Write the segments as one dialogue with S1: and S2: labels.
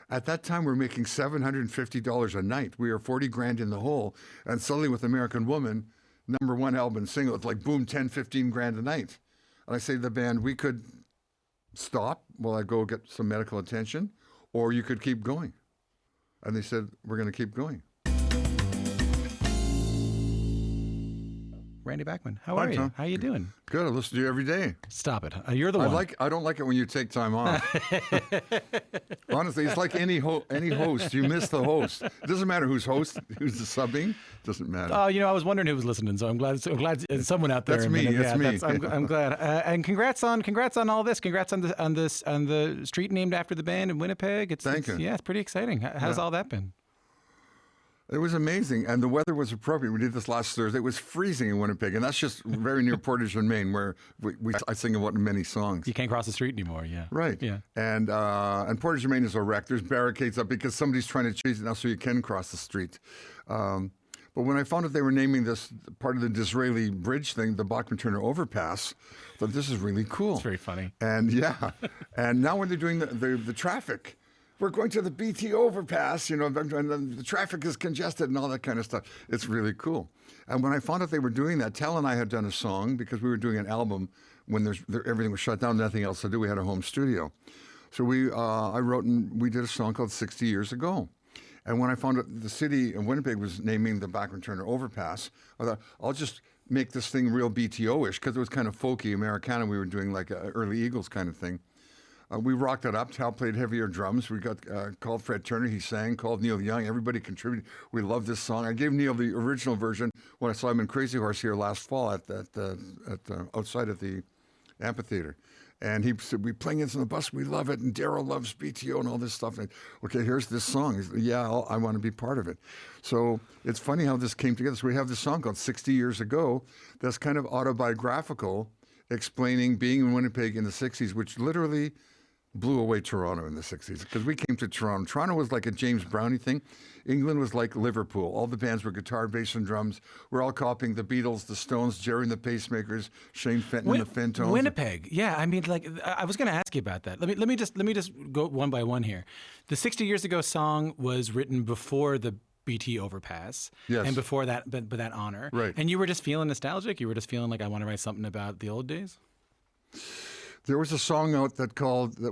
S1: At that time, we were making $750 a night. We were 40 grand in the hole. And suddenly with American Woman, #1 album single, it's like boom, 10, 15 grand a night. And I say to the band, we could stop while I go get some medical attention, or you could keep going. And they said, we're going to keep going.
S2: Randy Bachman, how are you?
S1: Tom.
S2: How you doing?
S1: Good. I listen to you every day.
S2: Stop it. You're the one.
S1: I don't like it when you take time off. Honestly, it's like any host. You miss the host. It doesn't matter who's host, who's the subbing. Doesn't matter.
S2: Oh, I was wondering who was listening, so I'm glad someone out there.
S1: That's me. That's me.
S2: I'm glad. And congrats on all this. Congrats on the street named after the band in Winnipeg.
S1: Thank you.
S2: Yeah, it's pretty exciting. How's all that been?
S1: It was amazing, and the weather was appropriate. We did this last Thursday. It was freezing in Winnipeg, and that's just very near Portage and Maine, where I sing about in many songs.
S2: You can't cross the street anymore, yeah.
S1: Right.
S2: Yeah.
S1: And Portage and Maine is a wreck. There's barricades up because somebody's trying to change it now so you can cross the street. But when I found out they were naming this part of the Disraeli Bridge thing, the Bachman-Turner Overpass, I thought this is really cool.
S2: It's very funny.
S1: And yeah, and now when they're doing the traffic, we're going to the BTO overpass, and the traffic is congested and all that kind of stuff. It's really cool. And when I found out they were doing that, Tal and I had done a song because we were doing an album when everything was shut down, nothing else to do. We had a home studio. So I wrote and we did a song called 60 Years Ago. And when I found out the city of Winnipeg was naming the Bachman-Turner Overpass, I thought, I'll just make this thing real BTO-ish because it was kind of folky Americana. We were doing like a early Eagles kind of thing. We rocked it up. Tal played heavier drums. We got called Fred Turner. He sang. Called Neil Young. Everybody contributed. We loved this song. I gave Neil the original version when I saw him in Crazy Horse here last fall at outside of the amphitheater. And he said, "We playing this on the bus. We love it. And Daryl loves BTO and all this stuff." And okay, here's this song. He's, I want to be part of it. So it's funny how this came together. So we have this song called 60 Years Ago that's kind of autobiographical, explaining being in Winnipeg in the 60s, which literally blew away Toronto in the 60s because we came to Toronto. Toronto was like a James Brownie thing. England was like Liverpool. All the bands were guitar, bass, and drums. We're all copying the Beatles, the Stones, Jerry and the Pacemakers, Shane Fenton and the Fentones.
S2: Winnipeg, yeah. I mean, like I was going to ask you about that. Let me just go one by one here. The 60 Years Ago song was written before the BT Overpass,
S1: yes,
S2: and before that, but that honor,
S1: right?
S2: And you were just feeling nostalgic. You were just feeling like I want to write something about the old days.
S1: There was a song out that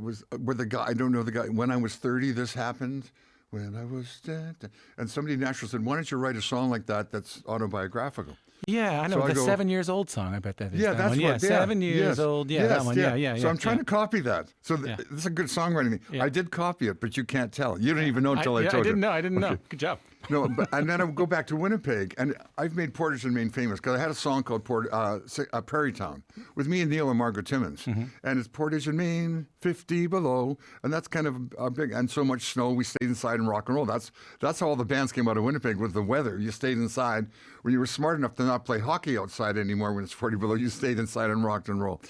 S1: was where the guy, I don't know the guy, when I was 30, this happened. When I was dead. And somebody in Nashville said, why don't you write a song like that that's autobiographical?
S2: Yeah, I know.
S1: So
S2: the 7 years old song, I bet that is.
S1: Yeah,
S2: that
S1: that's
S2: one.
S1: what,
S2: yeah, 7 years old. Yeah, that one. Yeah.
S1: So I'm trying to copy that. So this is a good songwriting thing.
S2: Yeah.
S1: I did copy it, but you can't tell. You didn't even know until I told you.
S2: I didn't know. Good job.
S1: No, and then I would go back to Winnipeg, and I've made Portage and Maine famous because I had a song called Prairie Town with me and Neil and Margaret Timmons, and it's Portage and Maine, 50 below, and that's kind of a big, and so much snow, we stayed inside and rock and roll. That's how all the bands came out of Winnipeg, with the weather. You stayed inside. When you were smart enough to not play hockey outside anymore when it's 40 below, you stayed inside and rocked and rolled.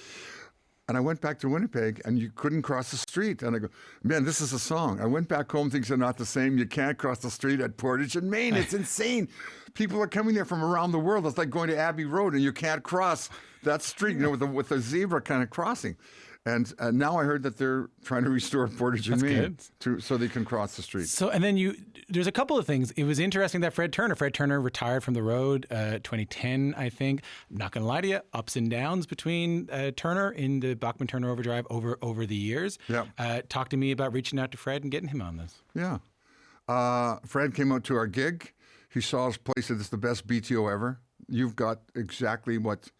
S1: And I went back to Winnipeg, and you couldn't cross the street. And I go, man, this is a song. I went back home, things are not the same. You can't cross the street at Portage and Maine. It's insane. People are coming there from around the world. It's like going to Abbey Road, and you can't cross that street, with a zebra kind of crossing. And now I heard that they're trying to restore Portage and Maine so they can cross the street.
S2: So, and then there's a couple of things. It was interesting that Fred Turner retired from the road 2010, I think. I'm not going to lie to you, ups and downs between Turner in the Bachman-Turner Overdrive over the years.
S1: Yeah.
S2: Talk to me about reaching out to Fred and getting him on this.
S1: Yeah. Fred came out to our gig. He saw us play, said, "This is the best BTO ever. You've got exactly what..."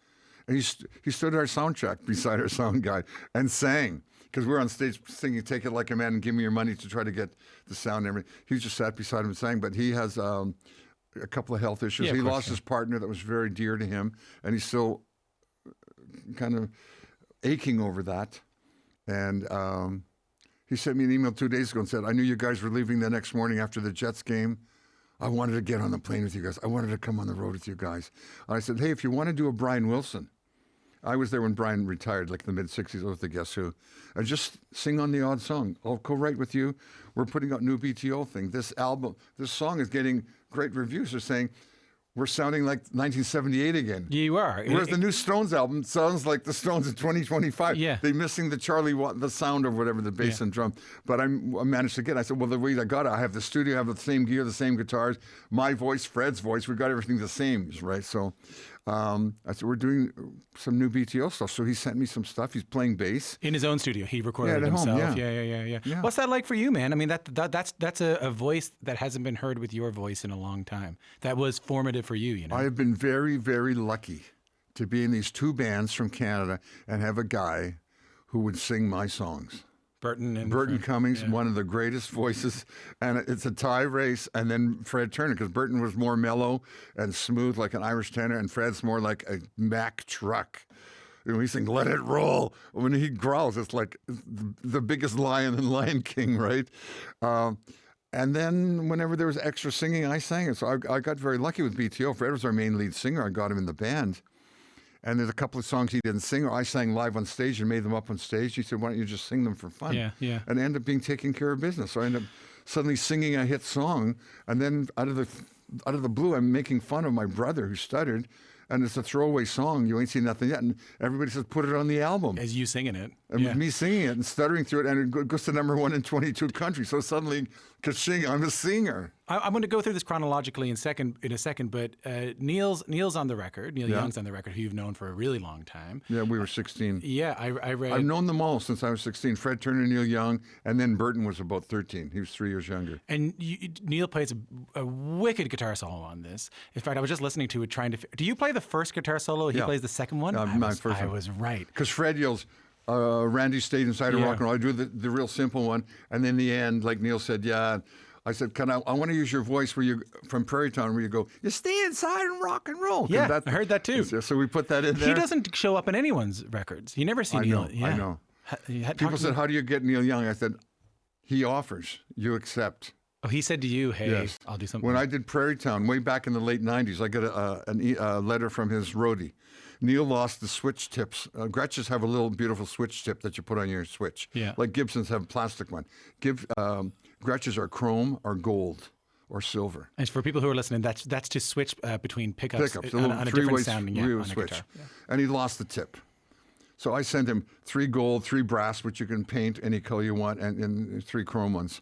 S1: And he stood at our sound check beside our sound guy and sang, because we're on stage singing "Take It Like a Man" and "Give Me Your Money" to try to get the sound and everything. He just sat beside him and sang, but he has a couple of health issues. He lost his partner that was very dear to him, and he's still kind of aching over that. And he sent me an email 2 days ago and said, "I knew you guys were leaving the next morning after the Jets game. I wanted to get on the plane with you guys. I wanted to come on the road with you guys." And I said, "Hey, if you want to do a Brian Wilson," I was there when Brian retired, like in the mid-'60s, with the Guess Who. And just sing on the odd song. I'll co-write with you. We're putting out new BTO thing. This song is getting great reviews. They're saying, we're sounding like 1978 again.
S2: You are.
S1: Whereas the new Stones album sounds like the Stones in 2025.
S2: Yeah.
S1: They're missing the the sound of whatever, the bass and drum. But I managed to get it. I said, well, the way I got it, I have the studio, I have the same gear, the same guitars, my voice, Fred's voice. We got everything the same, right? So I said, we're doing some new BTO stuff. So he sent me some stuff. He's playing bass.
S2: In his own studio. He recorded it
S1: at
S2: himself.
S1: home,
S2: Yeah. What's that like for you, man? I mean, that's a voice that hasn't been heard with your voice in a long time. That was formative for you, you know?
S1: I have been very, very lucky to be in these two bands from Canada and have a guy who would sing my songs. Burton Cummings, one of the greatest voices, and it's a tie race, and then Fred Turner, because Burton was more mellow and smooth like an Irish tenor, and Fred's more like a Mack truck. You know, he's saying, let it roll. When he growls, it's like the biggest lion in Lion King, right? And then whenever there was extra singing, I sang it. So I got very lucky with BTO. Fred was our main lead singer. I got him in the band. And there's a couple of songs he didn't sing, or I sang live on stage and made them up on stage. He said, why don't you just sing them for fun?
S2: Yeah.
S1: And end up being taking care of business. So I ended up suddenly singing a hit song. And then out of the blue, I'm making fun of my brother who stuttered. And it's a throwaway song. You ain't seen nothing yet. And everybody says, put it on the album.
S2: As you singing it.
S1: And with me singing it and stuttering through it, and it goes to #1 in 22 countries. So suddenly, I'm a singer.
S2: I'm going to go through this chronologically in a second, but Neil's on the record. Neil Young's on the record, who you've known for a really long time.
S1: Yeah, we were 16.
S2: Yeah, I read.
S1: I've known them all since I was 16. Fred Turner, Neil Young, and then Burton was about 13. He was 3 years younger.
S2: And Neil plays a wicked guitar solo on this. In fact, I was just listening to it, do you play the first guitar solo? He plays the second one? I was right.
S1: Because Fred yells, Randy stayed inside of rock and roll. I do the real simple one. And then the end, like Neil said, I said, I want to use your voice where you from Prairie Town, where you go, you stay inside and rock and roll.
S2: Yeah, I heard that too.
S1: So we put that in there.
S2: He doesn't show up in anyone's records. You never see Neil.
S1: I know. People said, how do you get Neil Young? I said, he offers, you accept.
S2: Oh, he said to you, hey, I'll do something.
S1: When I did Prairie Town, way back in the late 90s, I got a letter from his roadie. Neil lost the switch tips. Gretsch's have a little beautiful switch tip that you put on your switch.
S2: Yeah.
S1: Like Gibson's have a plastic one. Gretsch's are chrome or gold or silver.
S2: And for people who are listening, that's to switch between pickups
S1: a
S2: on a different sounding on a
S1: switch.
S2: guitar. Yeah.
S1: And he lost the tip. So I sent him 3 gold, 3 brass, which you can paint any color you want, and 3 chrome ones.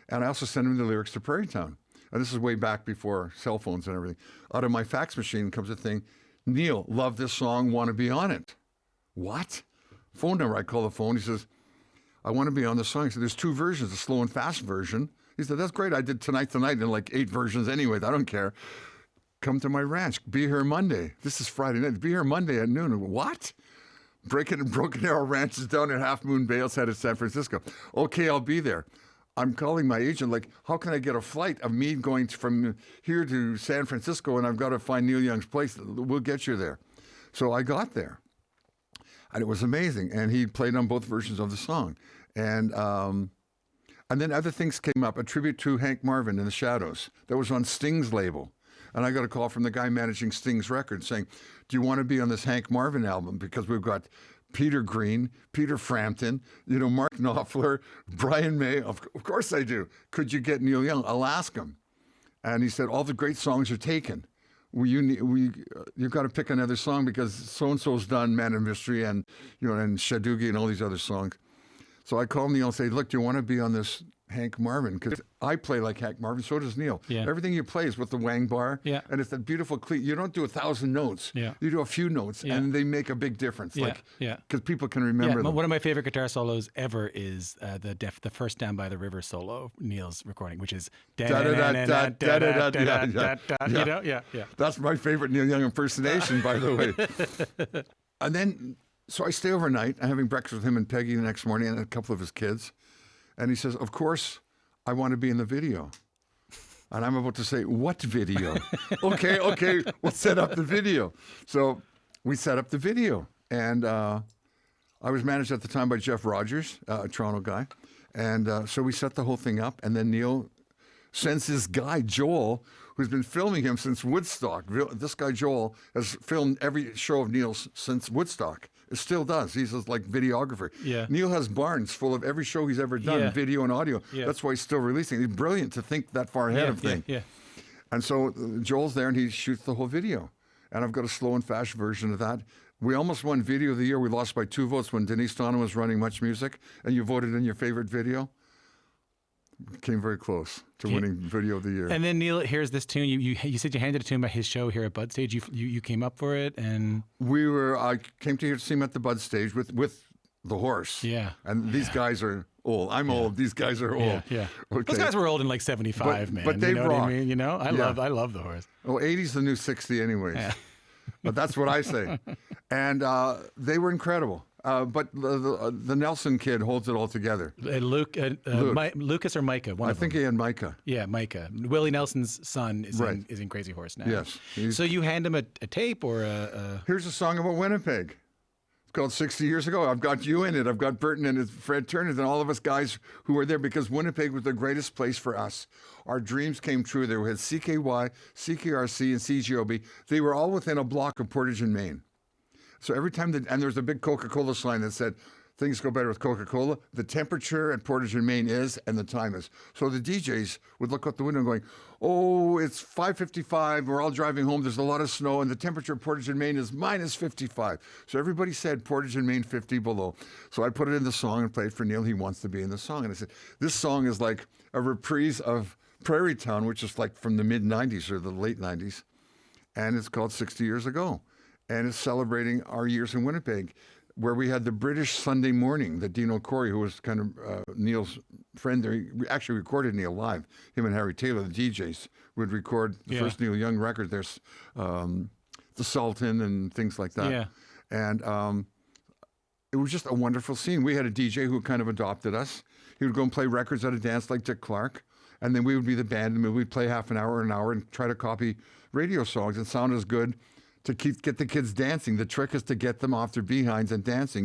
S1: And I also sent him the lyrics to Prairie Town. And this is way back before cell phones and everything. Out of my fax machine comes a thing, Neil, love this song, want to be on it. What? Phone number, I call the phone. He says, I want to be on the song. He said, there's 2 versions, a slow and fast version. He said, that's great. I did Tonight in like 8 versions anyway. I don't care. Come to my ranch. Be here Monday. This is Friday night. Be here Monday at noon. What? Broken Arrow Ranch is down in Half Moon Bay outside of San Francisco. Okay, I'll be there. I'm calling my agent, like, how can I get a flight of me going from here to San Francisco, and I've got to find Neil Young's place. We'll get you there. So I got there, and it was amazing. And he played on both versions of the song. And then other things came up, a tribute to Hank Marvin in the Shadows. That was on Sting's label. And I got a call from the guy managing Sting's record saying, do you want to be on this Hank Marvin album? Because we've got Peter Green, Peter Frampton, Mark Knopfler, Brian May. Of course I do. Could you get Neil Young? I'll ask him. And he said, all the great songs are taken. You've got to pick another song because so-and-so's done Man of Mystery and Shadugi and all these other songs. So I called Neil and say, look, do you want to be on this Hank Marvin? Because I play like Hank Marvin, so does Neil.
S2: Yeah.
S1: Everything you play is with the wang bar.
S2: Yeah.
S1: And it's that beautiful cleat. You don't do 1,000 notes.
S2: Yeah.
S1: You do a few notes, and they make a big difference.
S2: Yeah.
S1: Because people can remember them.
S2: One of my favorite guitar solos ever is the first Down by the River solo, Neil's recording, which is
S1: Yeah. That's my favorite Neil Young impersonation, by the way. And then, so I stay overnight. I'm having breakfast with him and Peggy the next morning and a couple of his kids. And he says, of course, I want to be in the video. And I'm about to say, what video? okay, we'll set up the video. So we set up the video. And I was managed at the time by Jeff Rogers, a Toronto guy. And so we set the whole thing up. And then Neil sends his guy, Joel, who's been filming him since Woodstock. This guy, Joel, has filmed every show of Neil's since Woodstock. It still does. He's like videographer.
S2: Yeah.
S1: Neil has barns full of every show he's ever done, video and audio.
S2: Yeah.
S1: That's why he's still releasing. He's brilliant to think that far ahead of things.
S2: Yeah.
S1: And so Joel's there and he shoots the whole video. And I've got a slow and fast version of that. We almost won Video of the Year. We lost by 2 votes when Denise Donovan was running Much Music, and you voted in your favorite video. Came very close to winning Video of the Year.
S2: And then Neil, here's this tune. You said you handed it to him at his show here at Bud Stage. You came up for it, and
S1: I came to here to see him at the Bud Stage with the horse.
S2: Yeah.
S1: And these guys are old. I'm old. These guys are old.
S2: Yeah.
S1: Okay.
S2: Those guys were old in like 75, man.
S1: But they
S2: you know
S1: rock.
S2: what I mean? You know, I love the horse.
S1: Well, 80's the new 60 anyways.
S2: Yeah.
S1: But that's what I say. And they were incredible. But the Nelson kid holds it all together.
S2: Luke. Lucas or Micah? One
S1: I
S2: of
S1: think
S2: them.
S1: he had Micah.
S2: Yeah, Micah. Willie Nelson's son is,
S1: Right.
S2: is in Crazy Horse now.
S1: Yes.
S2: So you hand him a tape or a...
S1: Here's a song about Winnipeg. It's called 60 Years Ago. I've got you in it. I've got Burton and Fred Turner and all of us guys who were there because Winnipeg was the greatest place for us. Our dreams came true. There was CKY, CKRC, and CGOB. They were all within a block of Portage and Maine. So every time, and there was a big Coca-Cola sign that said, things go better with Coca-Cola. The temperature at Portage and Maine is, and the time is. So the DJs would look out the window going, oh, it's 5:55. We're all driving home. There's a lot of snow, and the temperature at Portage and Maine is minus 55. So everybody said Portage and Maine 50 below. So I put it in the song and played for Neil. He wants to be in the song. And I said, this song is like a reprise of Prairie Town, which is like from the mid-'90s or the late 90s. And it's called 60 Years Ago. And it's celebrating our years in Winnipeg, where we had the British Sunday Morning that Dino Corey, who was kind of Neil's friend there, he actually recorded Neil live. Him and Harry Taylor, the DJs, would record the first Neil Young record. There's the Sultan and things like that.
S2: Yeah.
S1: And it was just a wonderful scene. We had a DJ who kind of adopted us. He would go and play records at a dance like Dick Clark. And then we would be the band, and we'd play half an hour, and try to copy radio songs and sound as good to get the kids dancing. The trick is to get them off their behinds and dancing,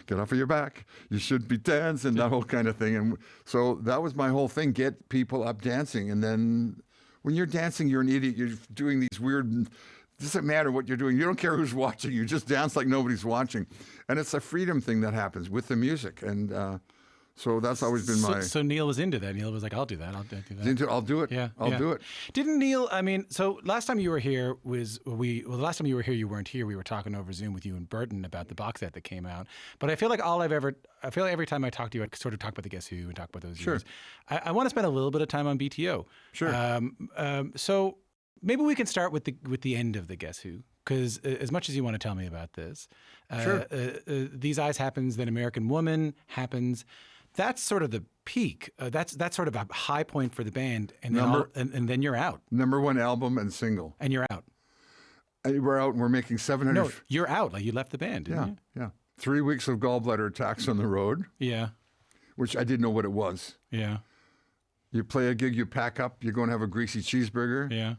S1: get off of your back. You should be dancing, that whole kind of thing. And so that was my whole thing, get people up dancing. And then when you're dancing, you're an idiot. You're doing these weird, it doesn't matter what you're doing. You don't care who's watching. You just dance like nobody's watching. And it's a freedom thing that happens with the music. And so that's always been my...
S2: So Neil was into that. Neil was like, I'll do that. I'll do that.
S1: I'll do it.
S2: Yeah,
S1: I'll do it.
S2: Didn't Neil, so last time you were here the last time you were here, you weren't here. We were talking over Zoom with you and Burton about the box set that came out. But I feel like every time I talk to you, I sort of talk about the Guess Who and talk about those years. I want to spend a little bit of time on BTO.
S1: Sure.
S2: So maybe we can start with the end of the Guess Who. Because as much as you want to tell me about this, These Eyes happens, then American Woman happens. That's sort of the peak. That's sort of a high point for the band, and then you're out.
S1: #1 album and single.
S2: And you're out.
S1: We're out and we're making 700.
S2: No, you're out. Like you left the band, didn't you?
S1: Yeah. 3 weeks of gallbladder attacks on the road.
S2: Yeah.
S1: Which I didn't know what it was.
S2: Yeah.
S1: You play a gig, you pack up, you're going to have a greasy cheeseburger.
S2: Yeah.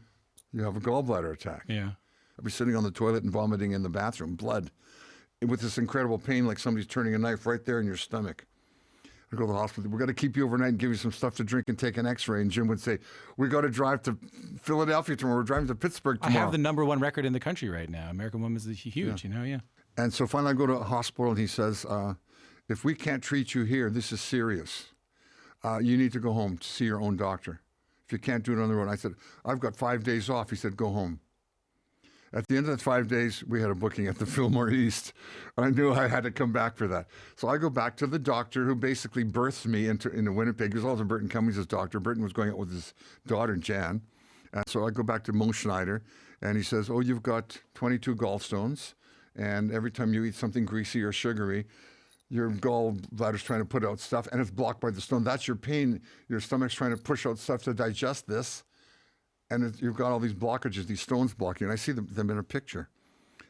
S1: You have a gallbladder attack.
S2: Yeah.
S1: I'd be sitting on the toilet and vomiting in the bathroom, blood, with this incredible pain like somebody's turning a knife right there in your stomach. I go to the hospital. We're going to keep you overnight and give you some stuff to drink and take an x-ray. And Jim would say, we got to drive to Philadelphia tomorrow. We're driving to Pittsburgh tomorrow.
S2: I have the #1 record in the country right now. American Woman is huge, yeah.
S1: And so finally I go to a hospital and he says, if we can't treat you here, this is serious. You need to go home to see your own doctor. If you can't do it on the road. I said, I've got 5 days off. He said, go home. At the end of that 5 days, we had a booking at the Fillmore East. I knew I had to come back for that. So I go back to the doctor who basically birthed me into Winnipeg. It was also Burton Cummings' doctor. Burton was going out with his daughter, Jan. And so I go back to Mo Schneider, and he says, oh, you've got 22 gallstones, and every time you eat something greasy or sugary, your gallbladder's trying to put out stuff, and it's blocked by the stone. That's your pain. Your stomach's trying to push out stuff to digest this. And you've got all these blockages, these stones blocking. And I see them in a picture.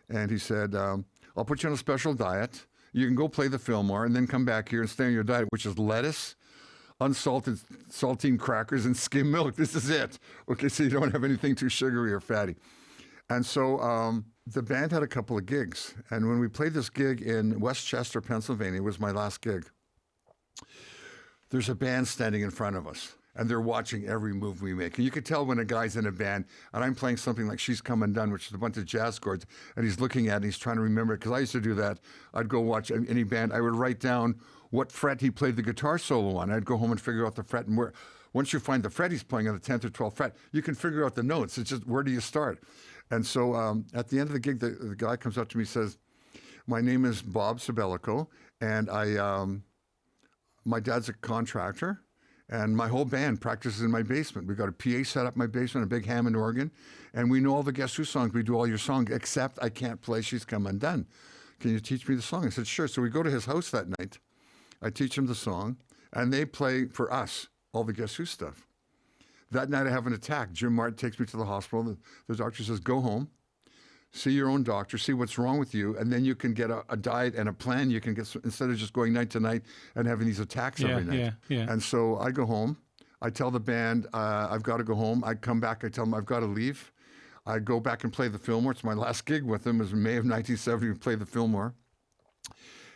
S1: And he said, I'll put you on a special diet. You can go play the Fillmore and then come back here and stay on your diet, which is lettuce, unsalted saltine crackers, and skim milk. This is it. Okay, so you don't have anything too sugary or fatty. And so the band had a couple of gigs. And when we played this gig in Westchester, Pennsylvania, it was my last gig. There's a band standing in front of us. And they're watching every move we make. And you could tell when a guy's in a band, and I'm playing something like She's Come Undone, which is a bunch of jazz chords, and he's looking at it, and he's trying to remember it. Because I used to do that. I'd go watch any band. I would write down what fret he played the guitar solo on. I'd go home and figure out the fret and once you find the fret he's playing on the 10th or 12th fret, you can figure out the notes. It's just, where do you start? And so at the end of the gig, the guy comes up to me and says, my name is Bob Sabelico, and my dad's a contractor, and my whole band practices in my basement. We've got a PA set up in my basement, a big Hammond organ, and we know all the Guess Who songs. We do all your songs, except I can't play She's Come Undone. Can you teach me the song? I said, sure. So we go to his house that night. I teach him the song, and they play for us all the Guess Who stuff. That night I have an attack. Jim Martin takes me to the hospital. The doctor says, go home, see your own doctor, see what's wrong with you, and then you can get a diet and a plan you can get, instead of just going night to night and having these attacks every night. And so I go home. I tell the band, I've got to go home. I come back. I tell them I've got to leave. I go back and play the Fillmore. It's my last gig with them. It was in May of 1970. We played the Fillmore.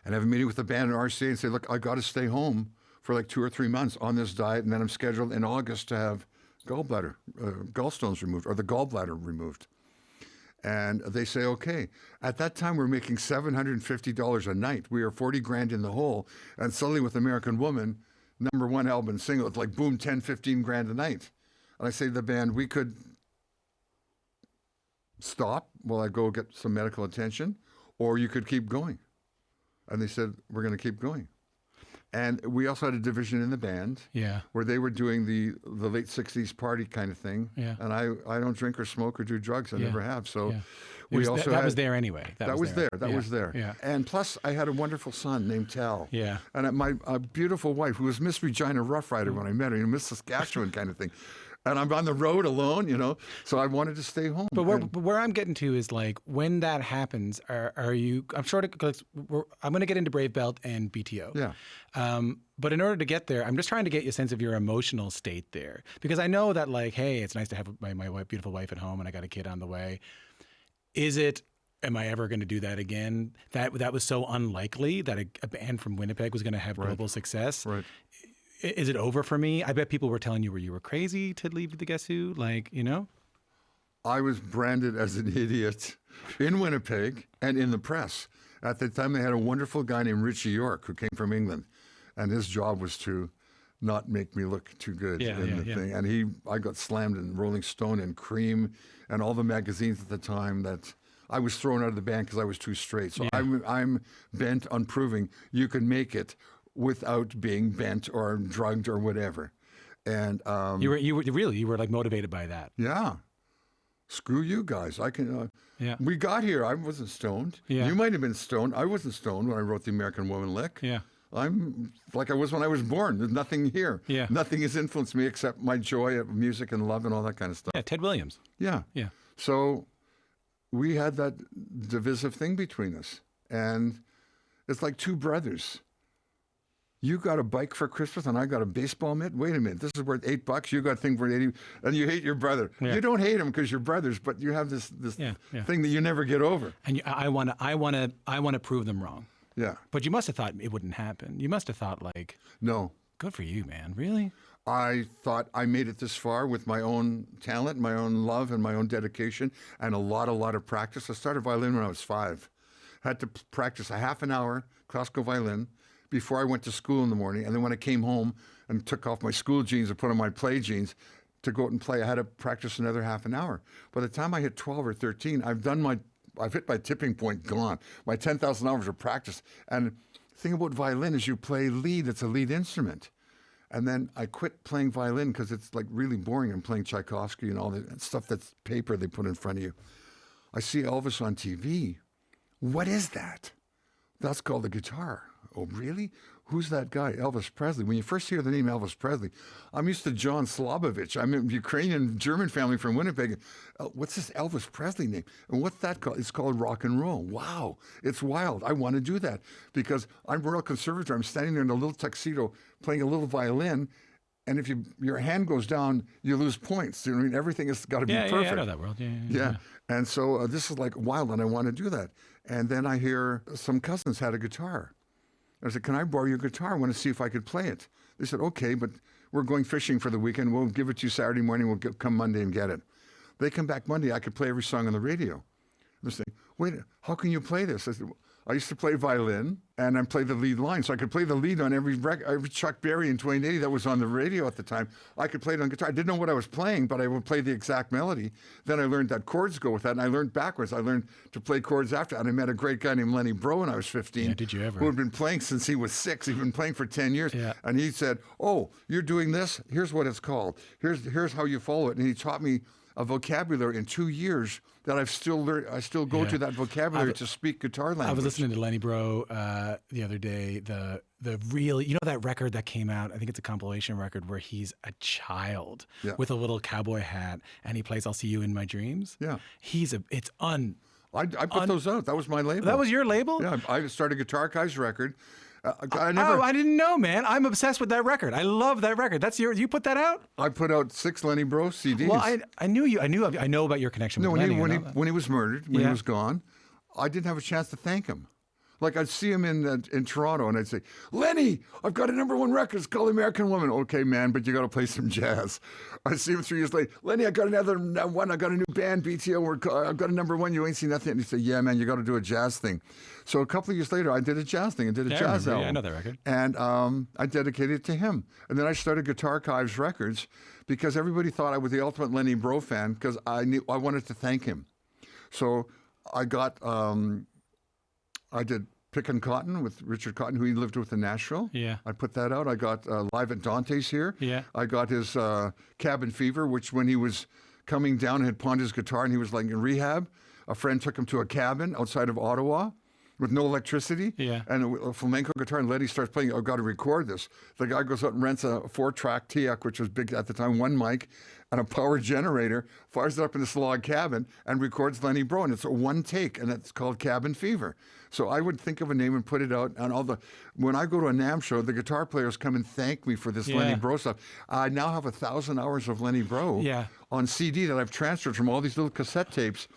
S1: And I have a meeting with the band at RCA and say, look, I got to stay home for like 2 or 3 months on this diet, and then I'm scheduled in August to have gallstones removed, or the gallbladder removed. And they say, okay. At that time, we're making $750 a night. We are 40 grand in the hole. And suddenly with American Woman, #1 album single, it's like boom, 10, 15 grand a night. And I say to the band, we could stop while I go get some medical attention, or you could keep going. And they said, we're going to keep going. And we also had a division in the band where they were doing the late 60s party kind of thing. Yeah. And I don't drink or smoke or do drugs. I never have. So we also
S2: that was there anyway.
S1: That was there.
S2: Yeah.
S1: And plus, I had a wonderful son named Tal.
S2: Yeah.
S1: And my beautiful wife, who was Miss Regina Rough Rider when I met her, Miss Saskatchewan kind of thing. And I'm on the road alone, so I wanted to stay home.
S2: But where I'm getting to is like, when that happens, are you, I'm sure, because I'm going to get into Brave Belt and BTO.
S1: Yeah.
S2: But in order to get there, I'm just trying to get you a sense of your emotional state there. Because I know that like, hey, it's nice to have my beautiful wife at home and I got a kid on the way. Am I ever going to do that again? That was so unlikely that a band from Winnipeg was going to have global success.
S1: Right.
S2: Is it over for me? I bet people were telling you were crazy to leave the Guess Who,
S1: I was branded as an idiot in Winnipeg and in the press. At the time, they had a wonderful guy named Richie York who came from England, and his job was to not make me look too good in the thing. And I got slammed in Rolling Stone and Cream and all the magazines at the time that I was thrown out of the band because I was too straight. So I'm bent on proving you can make it without being bent or drugged or whatever. And
S2: you were like motivated by that.
S1: Yeah. Screw you guys. I can we got here. I wasn't stoned.
S2: Yeah.
S1: You might have been stoned. I wasn't stoned when I wrote the American Woman lick.
S2: Yeah.
S1: I'm like I was when I was born. There's nothing here.
S2: Yeah.
S1: Nothing has influenced me except my joy of music and love and all that kind of stuff.
S2: Yeah, Ted Williams.
S1: Yeah.
S2: Yeah.
S1: So we had that divisive thing between us. And it's like two brothers. You got a bike for Christmas and I got a baseball mitt? Wait a minute, this is worth $8. You got a thing worth 80, and you hate your brother. Yeah. You don't hate him because you're brothers, but you have this thing that you never get over.
S2: And I want to prove them wrong.
S1: Yeah.
S2: But you must have thought it wouldn't happen. You must have thought like,
S1: no.
S2: Good for you, man. Really?
S1: I thought I made it this far with my own talent, my own love, and my own dedication, and a lot of practice. I started violin when I was 5. Had to practice a half an hour classical violin before I went to school in the morning. And then when I came home and took off my school jeans and put on my play jeans to go out and play, I had to practice another half an hour. By the time I hit 12 or 13, I've hit my tipping point, gone. My 10,000 hours of practice. And the thing about violin is you play lead, it's a lead instrument. And then I quit playing violin because it's like really boring. I'm playing Tchaikovsky and all that stuff that's paper they put in front of you. I see Elvis on TV. What is that? That's called a guitar. Oh, really? Who's that guy? Elvis Presley. When you first hear the name Elvis Presley, I'm used to John Slobovich. I'm a Ukrainian German family from Winnipeg. What's this Elvis Presley name? And what's that called? It's called rock and roll. Wow. It's wild. I want to do that because I'm Royal Conservator. I'm standing there in a little tuxedo playing a little violin. And if your hand goes down, you lose points. You know what I mean? Everything has got to be perfect.
S2: Yeah, I know that world.
S1: Yeah. And so this is like wild, and I want to do that. And then I hear some cousins had a guitar. I said, can I borrow your guitar? I want to see if I could play it. They said, okay, but we're going fishing for the weekend. We'll give it to you Saturday morning. We'll come Monday and get it. They come back Monday. I could play every song on the radio. They're saying, wait, how can you play this? I said, I used to play violin and I played the lead line. So I could play the lead on every Chuck Berry in 2080 that was on the radio at the time. I could play it on guitar. I didn't know what I was playing, but I would play the exact melody. Then I learned that chords go with that, and I learned backwards. I learned to play chords after. And I met a great guy named Lenny Breau when I was 15.
S2: Yeah, did you ever?
S1: Who had been playing since he was 6. He'd been playing for 10 years.
S2: Yeah.
S1: And he said, oh, you're doing this? Here's what it's called. Here's how you follow it. And he taught me a vocabulary in 2 years that I've still learned. I still go to that vocabulary to speak guitar language.
S2: I was listening to Lenny Breau the other day. The real, that record that came out. I think it's a compilation record where he's a child with a little cowboy hat and he plays "I'll See You in My Dreams."
S1: Yeah,
S2: I
S1: put those out. That was my label.
S2: That was your label?
S1: Yeah, I started Guitar Archives record.
S2: I didn't know, man. I'm obsessed with that record. I love that record. That's yours. You put that out?
S1: I put out 6 Lenny Breau CDs.
S2: Well, I knew you. I know about your connection with Lenny.
S1: When he was murdered, when he was gone, I didn't have a chance to thank him. Like I'd see him in Toronto, and I'd say, "Lenny, I've got a #1 record. It's called American Woman." Okay, man, but you got to play some jazz. I see him 3 years later. Lenny, I got another one. I got a new band, BTO. I've got a #1. You ain't seen nothing. And he said, "Yeah, man, you got to do a jazz thing." So a couple of years later, I did a jazz thing. I did a jazz album.
S2: Yeah, I know that record.
S1: And I dedicated it to him. And then I started Guitar Archives Records because everybody thought I was the ultimate Lenny Breau fan because I wanted to thank him. So I got I did Pickin' Cotton with Richard Cotton, who he lived with in Nashville.
S2: Yeah.
S1: I put that out. I got Live at Dante's here.
S2: Yeah.
S1: I got his Cabin Fever, which when he was coming down and had pawned his guitar and he was like in rehab, a friend took him to a cabin outside of Ottawa with no electricity.
S2: Yeah.
S1: And a flamenco guitar, and Letty starts playing, I've got to record this. The guy goes out and rents a 4-track TX, which was big at the time, 1 mic, and a power generator, fires it up in this log cabin, and records Lenny Breau. And it's a 1 take, and it's called Cabin Fever. So I would think of a name and put it out. And when I go to a NAMM show, the guitar players come and thank me for this Lenny Breau stuff. I now have 1,000 hours of Lenny Breau on CD that I've transferred from all these little cassette tapes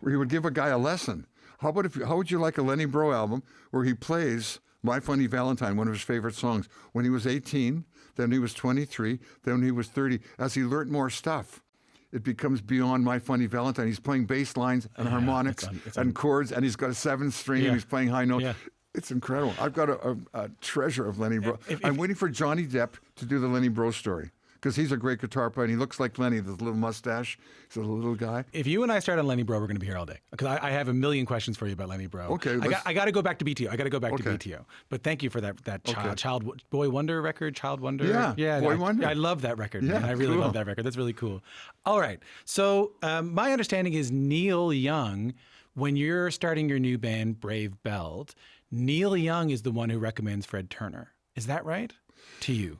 S1: where he would give a guy a lesson. How would you like a Lenny Breau album where he plays My Funny Valentine, one of his favorite songs, when he was 18, then he was 23, then he was 30. As he learned more stuff, it becomes beyond My Funny Valentine. He's playing bass lines and harmonics and chords, and he's got a 7th string, and he's playing high notes. Yeah. It's incredible. I've got a treasure of Lenny Breau. I'm waiting for Johnny Depp to do the Lenny Breau story, because he's a great guitar player, and he looks like Lenny, this little mustache. He's a little guy.
S2: If you and I start on Lenny Breau, we're going to be here all day, because I have a million questions for you about Lenny Breau.
S1: Okay.
S2: I got to go back to BTO. To BTO. But thank you for that Child Boy Wonder record, Child Wonder.
S1: Yeah, Boy Wonder.
S2: I love that record,
S1: yeah,
S2: man. I really love that record. That's really cool. All right. So my understanding is Neil Young, when you're starting your new band, Brave Belt, Neil Young is the one who recommends Fred Turner. Is that right? To you?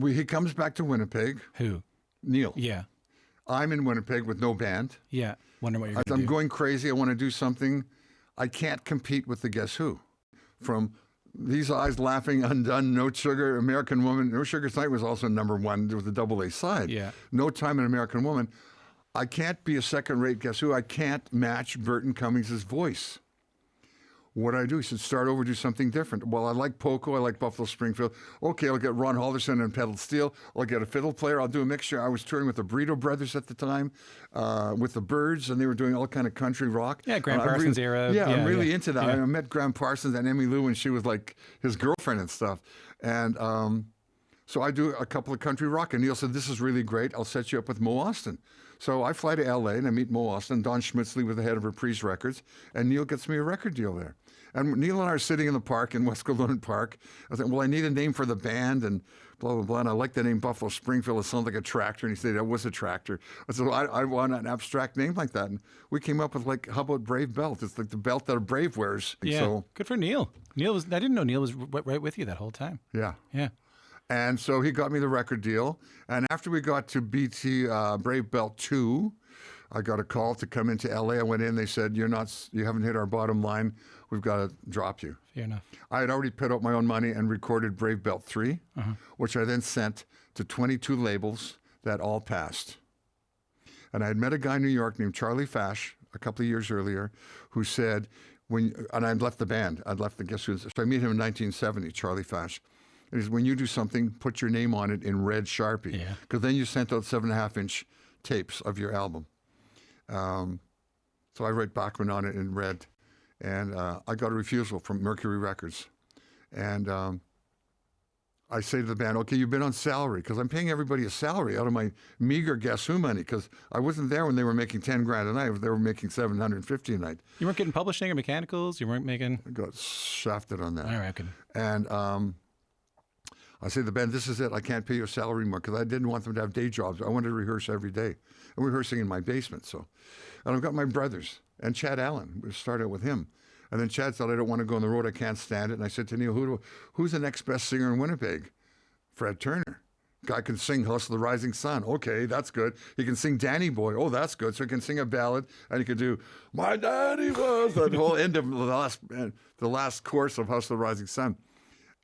S1: He comes back to Winnipeg.
S2: Who?
S1: Neil.
S2: Yeah.
S1: I'm in Winnipeg with no band.
S2: Yeah. Wonder what you're going to do.
S1: I'm going crazy. I want to do something. I can't compete with the Guess Who. From These Eyes Laughing Undone, No Sugar, American Woman. No Sugar Tonight was also #1. There was a double-A side.
S2: Yeah.
S1: No Time, an American Woman. I can't be a second-rate Guess Who. I can't match Burton Cummings' voice. What do I do? He said, start over, do something different. Well, I like Poco. I like Buffalo Springfield. Okay, I'll get Ron Halderson and pedal steel. I'll get a fiddle player. I'll do a mixture. I was touring with the Burrito Brothers at the time, with the Byrds, and they were doing all kind of country rock.
S2: Yeah, Graham Parsons era.
S1: Yeah, I'm really into that.
S2: Yeah.
S1: I met Graham Parsons and Emmy Lou when she was like his girlfriend and stuff. And so I do a couple of country rock. And Neil said, this is really great. I'll set you up with Mo Austin. So I fly to L.A. and I meet Mo Austin. Don Schmitzley was the head of Reprise Records. And Neil gets me a record deal there. And Neil and I are sitting in the park in West Golden Park. I said, well, I need a name for the band and blah, blah, blah. And I like the name Buffalo Springfield. It sounds like a tractor. And he said, that was a tractor. I said, well, I want an abstract name like that. And we came up with, like, how about Brave Belt? It's like the belt that a Brave wears.
S2: Yeah,
S1: so,
S2: good for Neil. I didn't know Neil was right with you that whole time.
S1: Yeah.
S2: Yeah.
S1: And so he got me the record deal. And after we got to Brave Belt 2, I got a call to come into LA. I went in. They said, you haven't hit our bottom line. We've got to drop you.
S2: Fair enough.
S1: I had already put up my own money and recorded Brave Belt 3, which I then sent to 22 labels that all passed. And I had met a guy in New York named Charlie Fash a couple of years earlier who said, and I'd left the band. I'd left the Guess Who. So I met him in 1970, Charlie Fash. And he said, when you do something, put your name on it in red Sharpie. Because then you sent out 7.5-inch tapes of your album. So I write Bachman on it in red. And I got a refusal from Mercury Records. And I say to the band, okay, you've been on salary, because I'm paying everybody a salary out of my meager Guess Who money, because I wasn't there when they were making 10 grand a night. They were making 750 a night.
S2: You weren't getting publishing or mechanicals? You weren't making...
S1: I got shafted on that.
S2: I reckon.
S1: And I say to the band, this is it. I can't pay you a salary anymore, because I didn't want them to have day jobs. I wanted to rehearse every day. And we're rehearsing in my basement. So, and I've got my brothers and Chad Allen. We started with him. And then Chad said, I don't want to go on the road. I can't stand it. And I said to Neil, who's the next best singer in Winnipeg? Fred Turner. Guy can sing House of the Rising Sun. Okay, that's good. He can sing Danny Boy. Oh, that's good. So he can sing a ballad, and he can do My Daddy Was, that whole end of the last chorus of House of the Rising Sun.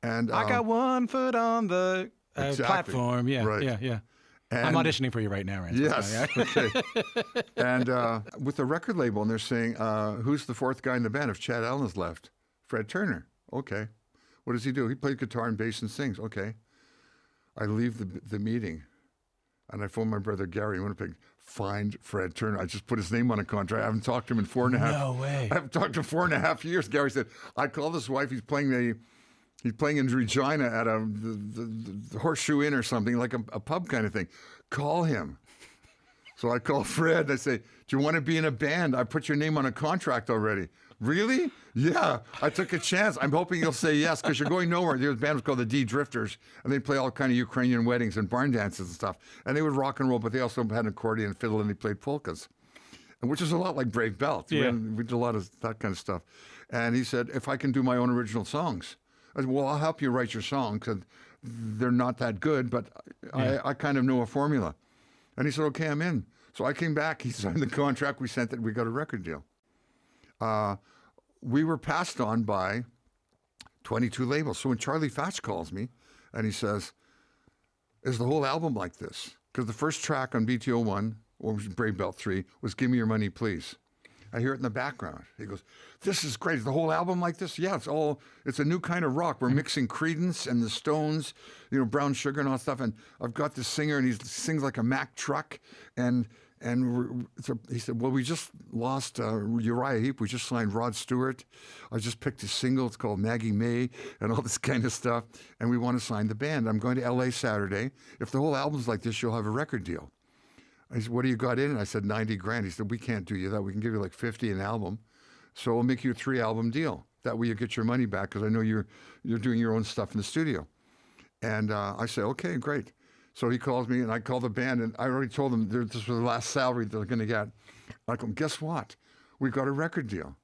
S1: And
S2: I got one foot on the platform. Yeah,
S1: right.
S2: yeah.
S1: And,
S2: I'm auditioning for you right now, Randy.
S1: Yes. Okay. And with the record label, and they're saying, who's the fourth guy in the band if Chad Allen's left? Fred Turner. Okay. What does he do? He plays guitar and bass and sings. Okay. I leave the meeting, and I phone my brother Gary in Winnipeg. Find Fred Turner. I just put his name on a contract. I haven't talked to him in 4.5.
S2: No way.
S1: I haven't talked to him 4.5 years. Gary said, I called his wife. He's playing in Regina at the Horseshoe Inn or something, like a pub kind of thing. Call him. So I call Fred. I say, do you want to be in a band? I put your name on a contract already. Really? Yeah. I took a chance. I'm hoping you'll say yes, because you're going nowhere. The band was called the D Drifters, and they play all kind of Ukrainian weddings and barn dances and stuff. And they would rock and roll, but they also had an accordion and fiddle, and they played polkas, which is a lot like Brave Belt.
S2: Yeah.
S1: We did a lot of that kind of stuff. And he said, if I can do my own original songs. I said, well, I'll help you write your songs, because they're not that good, but I kind of know a formula. And he said, okay, I'm in. So I came back. He signed the contract. We sent it. We got a record deal. We were passed on by 22 labels. So when Charlie Fatch calls me and he says, is the whole album like this? Because the first track on BTO 1, or Brave Belt 3, was Give Me Your Money, Please. I hear it in the background. He goes, this is great. Is the whole album like this? Yeah, it's a new kind of rock. We're mixing Creedence and the Stones, Brown Sugar and all that stuff. And I've got this singer, and he sings like a Mack truck. And he said, well, we just lost Uriah Heep. We just signed Rod Stewart. I just picked a single. It's called Maggie May and all this kind of stuff. And we want to sign the band. I'm going to L.A. Saturday. If the whole album's like this, you'll have a record deal. I said, what do you got in? And I said, 90 grand. He said, we can't do you that. We can give you like 50 an album. So we'll make you a 3-album deal. That way you get your money back, because I know you're doing your own stuff in the studio. And I say, okay, great. So he calls me, and I call the band, and I already told them this was the last salary they're going to get. I go, guess what? We got a record deal.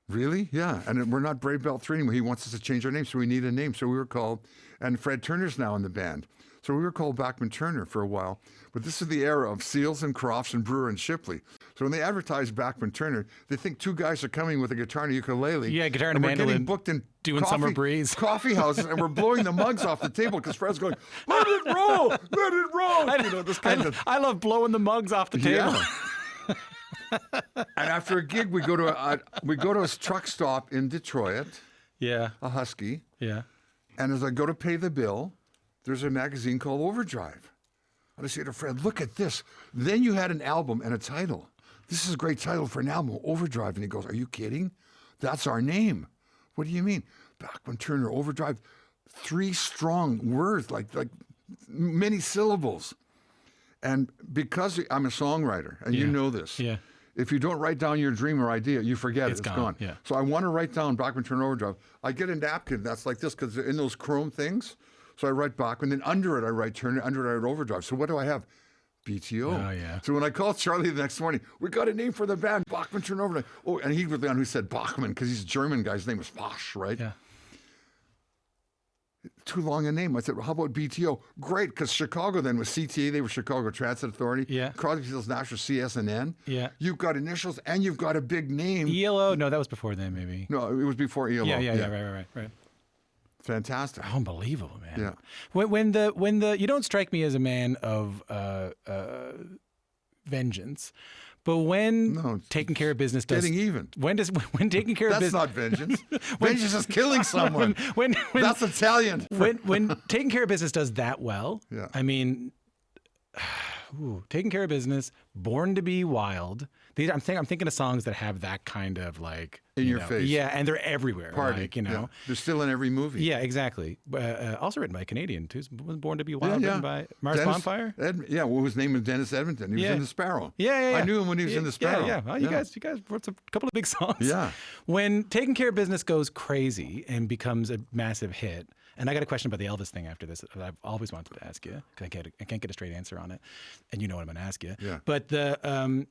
S1: Really? Yeah. And we're not Brave Belt 3 anymore. He wants us to change our name, so we need a name. So we were called, and Fred Turner's now in the band. So we were called Bachman-Turner for a while. But this is the era of Seals and Crofts and Brewer and Shipley. So when they advertise Bachman-Turner, they think two guys are coming with a guitar and a ukulele.
S2: Yeah, guitar and a mandolin.
S1: We're getting booked in
S2: doing Summer Breeze.
S1: Coffee houses, and we're blowing the mugs off the table, because Fred's going, let it roll, let it roll. This kind of.
S2: I love blowing the mugs off the table.
S1: Yeah. And after a gig, we go to a truck stop in Detroit.
S2: Yeah.
S1: A Husky.
S2: Yeah.
S1: And as I go to pay the bill, there's a magazine called Overdrive. And I say to Fred, look at this. Then you had an album and a title. This is a great title for an album, Overdrive. And he goes, are you kidding? That's our name. What do you mean? Bachman-Turner Overdrive. 3 strong words, like many syllables. And because I'm a songwriter, and you know this, if you don't write down your dream or idea, you forget it's gone.
S2: Yeah.
S1: So I want to write down Bachman-Turner Overdrive. I get a napkin that's like this, because in those chrome things. So I write Bachman, then under it I write Turner, under it I write Overdrive. So what do I have? BTO. Oh, yeah. So when I called Charlie the next morning, we got a name for the band, Bachman-Turner Overdrive. Oh, and he was the one who said Bachman, because he's a German guy. His name was Fosch, right?
S2: Yeah.
S1: Too long a name. I said, well, how about BTO? Great, because Chicago then was CTA. They were Chicago Transit Authority. Yeah. Crosby, Stills, Nash was CS&N.
S2: Yeah.
S1: You've got initials, and you've got a big name.
S2: ELO? No, that was before then, maybe.
S1: No, it was before ELO.
S2: Yeah. Right.
S1: Fantastic.
S2: Unbelievable, man.
S1: Yeah.
S2: When the you don't strike me as a man of vengeance, but when taking care of business does
S1: getting even.
S2: When taking care of business,
S1: that's not vengeance. Vengeance is killing someone.
S2: when
S1: that's Italian.
S2: when taking care of business does that well.
S1: Yeah.
S2: I mean, Taking Care of Business, Born to Be Wild. These I'm thinking of songs that have that kind of like
S1: In your
S2: know,
S1: face.
S2: Yeah, and they're everywhere.
S1: Party.
S2: Like, you know.
S1: Yeah. They're still in every movie.
S2: Yeah, exactly. Also written by a Canadian too. Was Born to Be Wild written by Mars
S1: Dennis,
S2: Bonfire?
S1: Well, his name was Dennis Edmonton. He was in The Sparrow.
S2: Yeah.
S1: I knew him when he was in The Sparrow.
S2: Yeah. Well, you guys wrote a couple of big songs.
S1: Yeah.
S2: When Taking Care of Business goes crazy and becomes a massive hit, and I got a question about the Elvis thing after this that I've always wanted to ask you because I can't get a straight answer on it, and you know what I'm going to ask you.
S1: Yeah.
S2: But the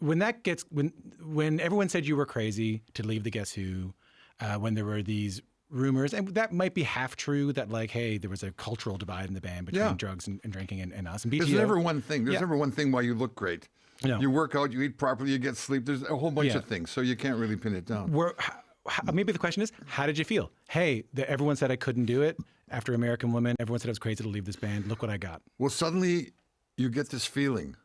S2: when everyone said you were crazy to leave the Guess Who, when there were these rumors, and that might be half true, that like, hey, there was a cultural divide in the band between drugs and drinking and us and BTO.
S1: There's never one thing. There's never one thing why you look great.
S2: No.
S1: You work out, you eat properly, you get sleep. There's a whole bunch of things, so you can't really pin it down.
S2: Maybe the question is, how did you feel? Hey, everyone said I couldn't do it. After American Woman, everyone said I was crazy to leave this band. Look what I got.
S1: Well, suddenly you get this feeling.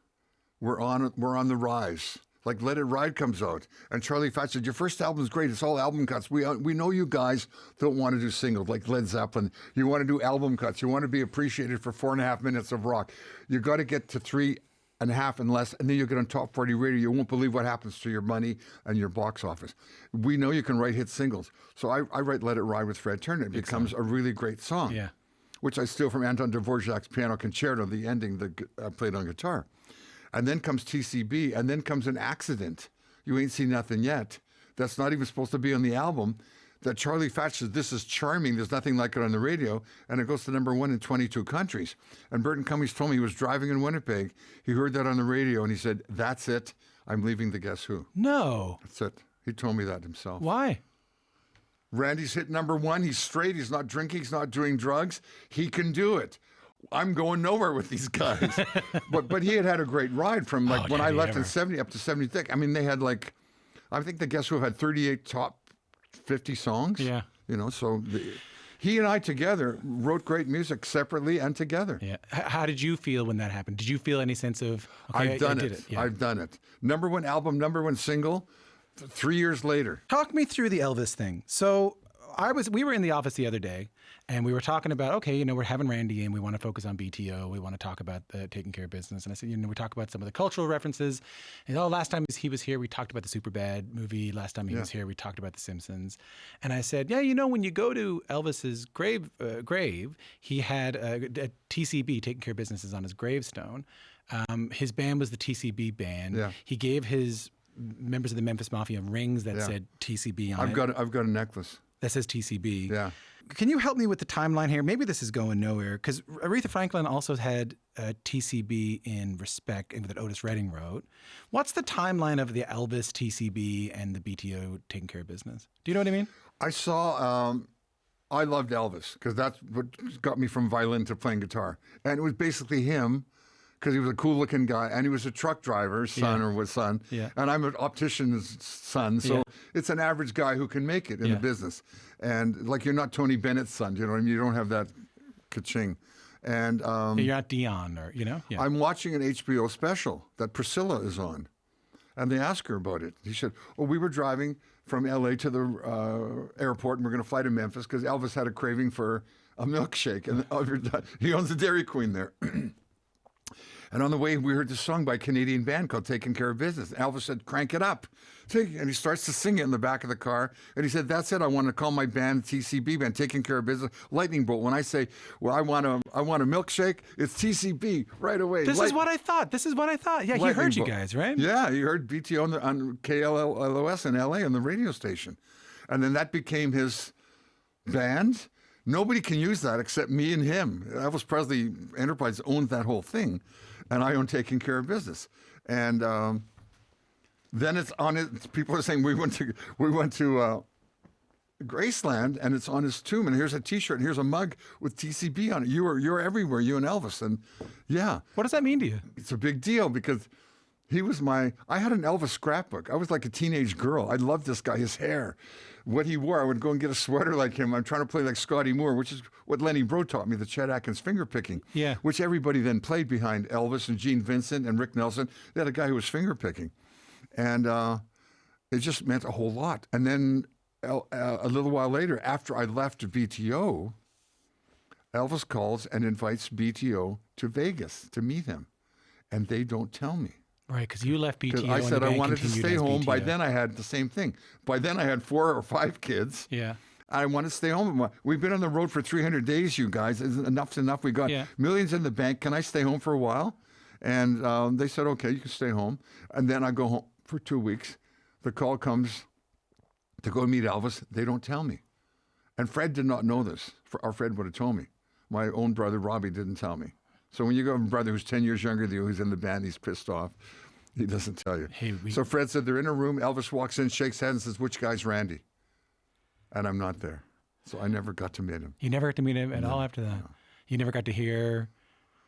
S1: We're on the rise. Like Let It Ride comes out, and Charlie Fatch said, "Your first album's great. It's all album cuts. We know you guys don't want to do singles like Led Zeppelin. You want to do album cuts. You want to be appreciated for 4.5 minutes of rock. You got to get to 3.5 and less, and then you get on top 40 radio. You won't believe what happens to your money and your box office. We know you can write hit singles. So I write Let It Ride with Fred Turner. It becomes a really great song, which I steal from Anton Dvorak's Piano Concerto, the ending that I played on guitar. And then comes TCB, and then comes An Accident. You Ain't Seen Nothing Yet. That's not even supposed to be on the album. That Charlie Fatch says, this is charming. There's nothing like it on the radio. And it goes to number 1 in 22 countries. And Burton Cummings told me he was driving in Winnipeg. He heard that on the radio, and he said, that's it. I'm leaving the Guess Who.
S2: No.
S1: That's it. He told me that himself.
S2: Why?
S1: Randy's hit number 1. He's straight. He's not drinking. He's not doing drugs. He can do it. I'm going nowhere with these guys. but he had a great ride from when I left in 70 up to 76. I mean, they had I think the Guess Who had 38 top 50 songs.
S2: Yeah.
S1: You know, so he and I together wrote great music separately and together.
S2: Yeah. How did you feel when that happened? Did you feel any sense of, okay,
S1: I've done
S2: I
S1: it.
S2: did it? Yeah.
S1: I've done it. Number 1 album, number 1 single, 3 years later.
S2: Talk me through the Elvis thing. So we were in the office the other day, and we were talking about, okay, you know, we're having Randy in, we want to focus on BTO, we want to talk about Taking Care of Business. And I said, you know, we talk about some of the cultural references. And last time he was here, we talked about the Superbad movie. Last time he was here, we talked about The Simpsons. And I said, yeah, you know, when you go to Elvis's grave, he had a TCB, Taking Care of Business, is on his gravestone. His band was the TCB band.
S1: Yeah.
S2: He gave his members of the Memphis Mafia rings that said TCB on it.
S1: I've got a necklace.
S2: That says TCB.
S1: Yeah.
S2: Can you help me with the timeline here? Maybe this is going nowhere, because Aretha Franklin also had TCB in Respect that Otis Redding wrote. What's the timeline of the Elvis TCB and the BTO Taking Care of Business? Do you know what I mean?
S1: I saw, I loved Elvis because that's what got me from violin to playing guitar. And it was basically him, because he was a cool looking guy, and he was a truck driver's son or was son.
S2: Yeah.
S1: And I'm an optician's son, so it's an average guy who can make it in the business. And like, you're not Tony Bennett's son, you know what I mean? You don't have that ka-ching. And
S2: You're not Dion, or, you know? Yeah.
S1: I'm watching an HBO special that Priscilla is on. And they ask her about it. He said, we were driving from LA to the airport, and we're going to fly to Memphis because Elvis had a craving for a milkshake. And he owns the Dairy Queen there. And on the way, we heard this song by a Canadian band called Taking Care of Business. Elvis said, crank it up. And he starts to sing it in the back of the car. And he said, that's it. I want to call my band TCB band, Taking Care of Business. Lightning bolt. When I say, well, I want a milkshake, it's TCB right away.
S2: This is what I thought. Yeah, he heard you guys, right?
S1: Yeah, he heard BTO on KLLOS in LA on the radio station. And then that became his band. Nobody can use that except me and him. Elvis Presley Enterprise owns that whole thing. And I own Taking Care of Business. And then it's on it. People are saying we went to Graceland, and it's on his tomb. And here's a T-shirt, and here's a mug with TCB on it. You're everywhere, you and Elvis. And yeah,
S2: What does that mean to you?
S1: it's a big deal because he was I had an Elvis scrapbook. I was like a teenage girl. I loved this guy, his hair, what he wore. I would go and get a sweater like him. I'm trying to play like Scotty Moore, which is what Lenny Breau taught me, the Chet Atkins finger picking.
S2: Yeah.
S1: Which everybody then played behind Elvis and Gene Vincent and Rick Nelson. They had a guy who was finger picking. And it just meant a whole lot. And then a little while later, after I left BTO, Elvis calls and invites BTO to Vegas to meet him. and they don't tell me.
S2: Right, because you left BTO.
S1: I said I wanted to stay home.
S2: BTO.
S1: By then I had the same thing. By then I had 4 or 5 kids.
S2: Yeah.
S1: I want to stay home. We've been on the road for 300 days, you guys. Enough's enough. We got millions in the bank. Can I stay home for a while? And they said, okay, you can stay home. And then I go home for 2 weeks. The call comes to go meet Elvis. They don't tell me. And Fred did not know this. Our Fred would have told me. My own brother, Robbie, didn't tell me. So when you got a brother who's 10 years younger than you, who's in the band, he's pissed off. He doesn't tell you. So Fred said they're in a room. Elvis walks in, shakes hands, and says, which guy's Randy? And I'm not there. So I never got to meet him.
S2: You never got to meet him at all after that? No. You never got to hear?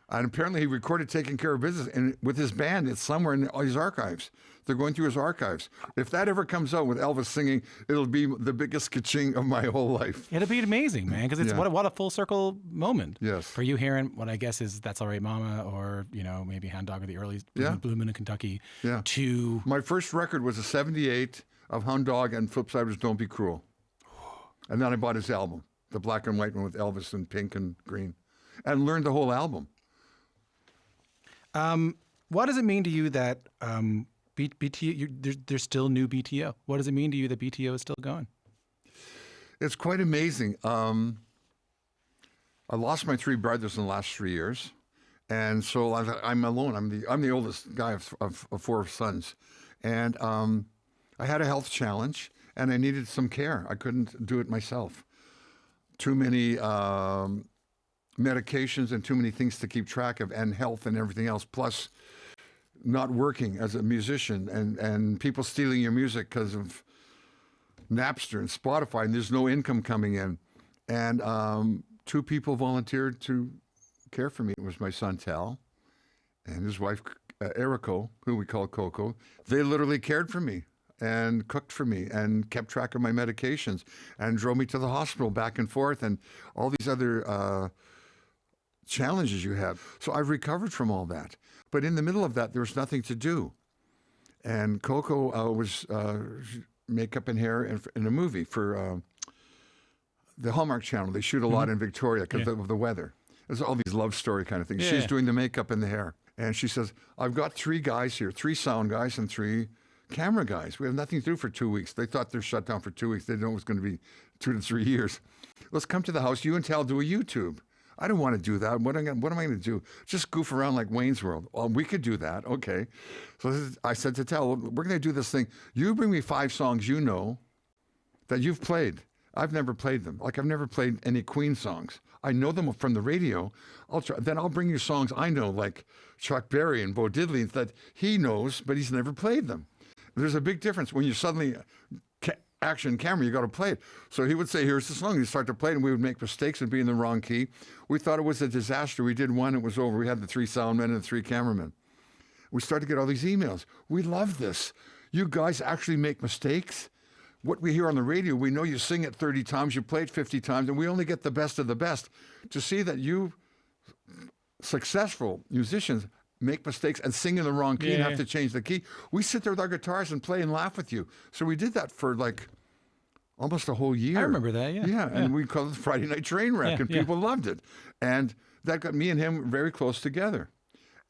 S1: And apparently he recorded Taking Care of Business and with his band. It's somewhere in his archives. They're going through his archives. If that ever comes out with Elvis singing, it'll be the biggest ka-ching of my whole life.
S2: It'll be amazing, man, because it's what a full circle moment.
S1: Yes.
S2: For you hearing what I guess is That's All Right Mama, or maybe Hound Dog or the early Blue Moon in Kentucky.
S1: Yeah.
S2: To
S1: my first record was a '78 of Hound Dog, and flip side was Don't Be Cruel. And then I bought his album, the black and white one with Elvis in pink and green, and learned the whole album.
S2: What does it mean to you that BTO? There's still new BTO. What does it mean to you that BTO is still going?
S1: It's quite amazing. I lost my 3 brothers in the last 3 years, and so I'm alone. I'm the oldest guy of 4 sons, and I had a health challenge, and I needed some care. I couldn't do it myself. Too many medications and too many things to keep track of, and health and everything else, plus not working as a musician, and people stealing your music because of Napster and Spotify, and there's no income coming in. And 2 people volunteered to care for me. It was my son, Tal, and his wife, Erico, who we call Coco. They literally cared for me and cooked for me and kept track of my medications and drove me to the hospital back and forth and all these other challenges you have. So I've recovered from all that. But in the middle of that, there was nothing to do. And Coco was makeup and hair in a movie for the Hallmark Channel. They shoot a lot in Victoria because of the weather. There's all these love story kind of things. She's doing the makeup and the hair. And she says, I've got 3 guys here, 3 sound guys and 3 camera guys. We have nothing to do for 2 weeks. They thought they're shut down for 2 weeks. They didn't know it was going to be 2 to 3 years. Let's come to the house. You and Tal do a YouTube. I don't want to do that. What am I going to do? Just goof around like Wayne's World. Well, we could do that. Okay. So I said to Tal, we're going to do this thing. You bring me 5 songs you know that you've played. I've never played them. Like I've never played any Queen songs. I know them from the radio. Then I'll bring you songs I know, like Chuck Berry and Bo Diddley, that he knows, but he's never played them. There's a big difference when you suddenly action camera, you got to play it. So he would say, here's the song. He'd start to play it, and we would make mistakes and be in the wrong key. We thought it was a disaster. We did one, it was over. We had the 3 sound men and the 3 cameramen. We started to get all these emails. We love this. You guys actually make mistakes. What we hear on the radio, we know you sing it 30 times, you play it 50 times, and we only get the best of the best. To see that you successful musicians make mistakes and sing in the wrong key and have to change the key. We sit there with our guitars and play and laugh with you. So we did that for like almost a whole year.
S2: I remember that,
S1: Yeah, and we called it Friday Night Train Wreck, and people loved it. And that got me and him very close together.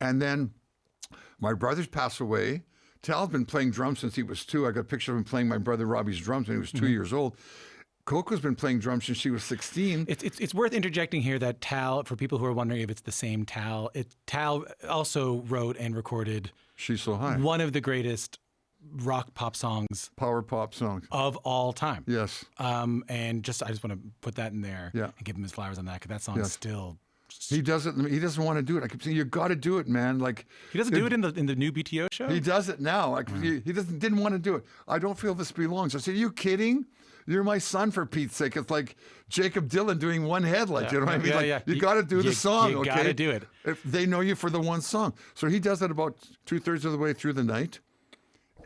S1: And then my brothers passed away. Tal's been playing drums since he was 2. I got a picture of him playing my brother Robbie's drums when he was 2 years old. Coco's been playing drums since she was 16.
S2: It's worth interjecting here that Tal, for people who are wondering if it's the same Tal, Tal also wrote and recorded
S1: She's So High,
S2: one of the greatest rock pop songs,
S1: power pop songs
S2: of all time.
S1: Yes.
S2: And I just want to put that in there and give him his flowers on that, because that song is still.
S1: He doesn't. He doesn't want to do it. I keep saying, you got to do it, man. Like
S2: he doesn't do it in the new BTO show.
S1: He does it now. Like he didn't want to do it. I don't feel this belongs. I said, are you kidding? You're my son, for Pete's sake. It's like Jacob Dylan doing One Headlight. You know what I mean? You got to do the song.
S2: You got to do it.
S1: If they know you for the one song. So he does it about 2/3 of the way through the night.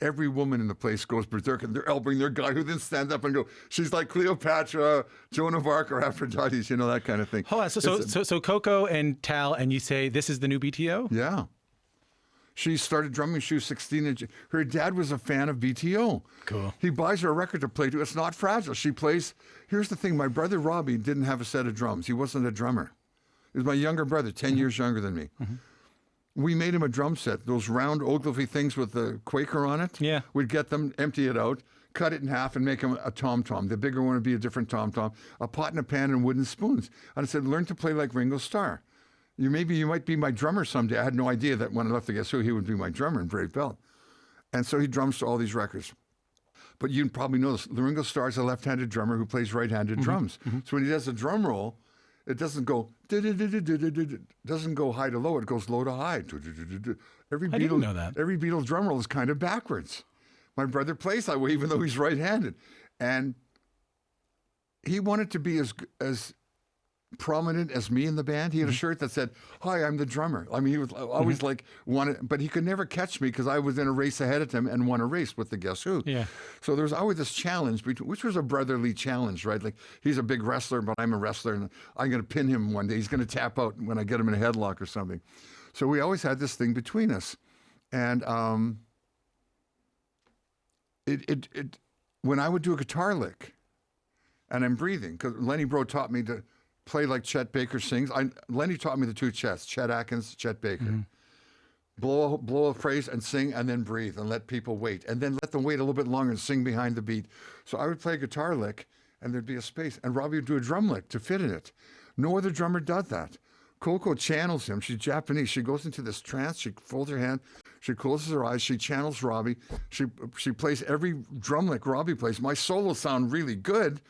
S1: Every woman in the place goes berserk, and they're elbowing their guy, who then stands up and go, she's like Cleopatra, Joan of Arc, or Aphrodite, that kind of thing.
S2: Hold on. So Coco and Tal, and you say this is the new BTO?
S1: Yeah. She started drumming when she was 16. And her dad was a fan of BTO.
S2: Cool.
S1: He buys her a record to play to. It's not fragile. She plays. Here's the thing. My brother Robbie didn't have a set of drums. He wasn't a drummer. He was my younger brother, 10 years younger than me. We made him a drum set, those round Ogilvy things with the Quaker on it.
S2: Yeah.
S1: We'd get them, empty it out, cut it in half, and make him a tom-tom. The bigger one would be a different tom-tom, a pot and a pan and wooden spoons. And I said, learn to play like Ringo Starr. You might be my drummer someday. I had no idea that when I left the Guess Who, he would be my drummer in Brave Belt. And so he drums to all these records. But you probably know this. Ringo Starr is a left-handed drummer who plays right-handed drums. So when he does a drum roll, it doesn't go doesn't go high to low. It goes low to high.
S2: I didn't know that.
S1: Every Beatles drum roll is kind of backwards. My brother plays that way, even though he's right-handed, and he wanted to be as prominent as me in the band. He had a shirt that said, "Hi, I'm the drummer." I mean, he was always like wanted, but he could never catch me because I was in a race ahead of him and won a race with the Guess Who.
S2: Yeah.
S1: So there was always this challenge, which was a brotherly challenge, right? Like he's a big wrestler, but I'm a wrestler, and I'm going to pin him one day. He's going to tap out when I get him in a headlock or something. So we always had this thing between us, and when I would do a guitar lick, and I'm breathing because Lenny Breau taught me to play like Chet Baker sings. Lenny taught me the two Chets, Chet Atkins, Chet Baker. Blow a phrase and sing and then breathe and let people wait. And then let them wait a little bit longer and sing behind the beat. So I would play a guitar lick and there'd be a space. And Robbie would do a drum lick to fit in it. No other drummer does that. Coco channels him. She's Japanese. She goes into this trance. She folds her hand. She closes her eyes. She channels Robbie. She plays every drum lick Robbie plays. My solos sound really good.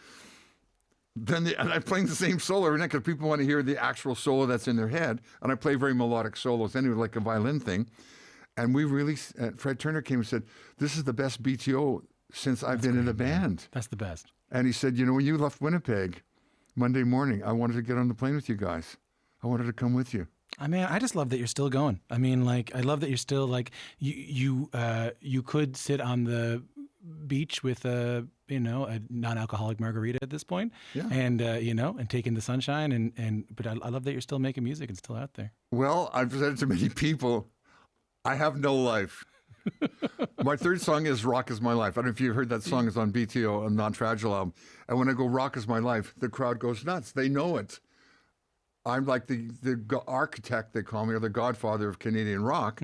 S1: And I'm playing the same solo every night because people want to hear the actual solo that's in their head. And I play very melodic solos anyway, like a violin thing. And Fred Turner came and said, "This is the best BTO since I've been in the band."
S2: That's the best.
S1: And he said, "You know, when you left Winnipeg Monday morning, I wanted to get on the plane with you guys. I wanted to come with you."
S2: I mean, I just love that you're still going. I mean, like, I love that you're still like, you could sit on the beach with a non-alcoholic margarita at this point, and and take in the sunshine, but I love that you're still making music and still out there.
S1: Well, I've said it to many people, I have no life. My third song is "Rock Is My Life." I don't know if you heard that song. It's on BTO, a Non-Fragile album. And when I go "Rock Is My Life," the crowd goes nuts. They know it. I'm like the architect, they call me, or the godfather of Canadian rock.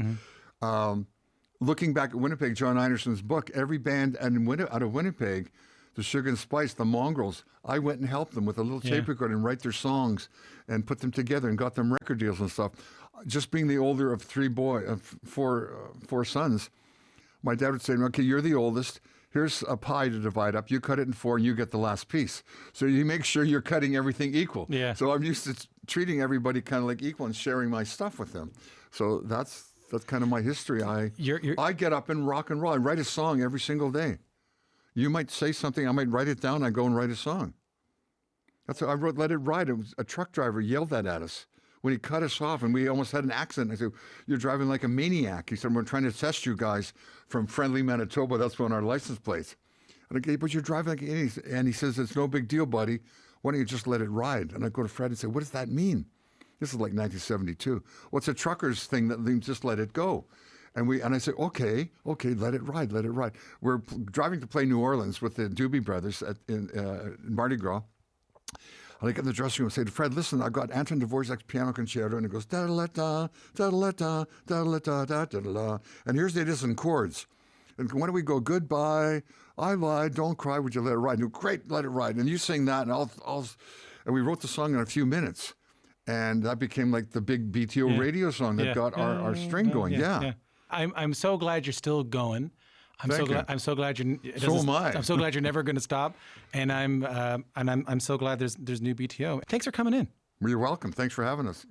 S1: Looking back at Winnipeg, John Anderson's book, every band out of Winnipeg, the Sugar and Spice, the Mongrels, I went and helped them with a little tape recorder and write their songs and put them together and got them record deals and stuff. Just being the older of four sons, my dad would say, "Okay, you're the oldest. Here's a pie to divide up. You cut it in four and you get the last piece." So you make sure you're cutting everything equal.
S2: Yeah.
S1: So I'm used to treating everybody kind of like equal and sharing my stuff with them. So that's kind of my history. I get up and rock and roll. I write a song every single day. You might say something, I might write it down, I go and write a song. That's what I wrote Let It Ride. It was a truck driver yelled that at us when he cut us off and we almost had an accident. I said, "You're driving like a maniac." He said, "We're trying to test you guys from friendly Manitoba. That's on our license plates." And I go, "But you're driving like an idiot." And he says, "It's no big deal, buddy. Why don't you just let it ride?" And I go to Fred and say, "What does that mean?" This is like 1972. Well, it's a trucker's thing that they just let it go. And I said, okay, let it ride, let it ride. We're driving to play New Orleans with the Doobie Brothers in Mardi Gras. And I get in the dressing room and say to Fred, "Listen, I've got Anton Dvorak's piano concerto," and it goes da-da-la-da, da-da-la-da, da-da-la-da, da-da-la. And here's the Edison chords. And when do we go? "Goodbye, I lied, don't cry, would you let it ride?" And great, let it ride. And you sing that, and and we wrote the song in a few minutes. And that became like the big BTO radio song that got our string going. Yeah.
S2: I'm so glad you're still going. I'm so glad you're.
S1: So am I.
S2: I'm so glad you're never going to stop. And I'm so glad there's new BTO. Thanks for coming in.
S1: Well, you're welcome. Thanks for having us.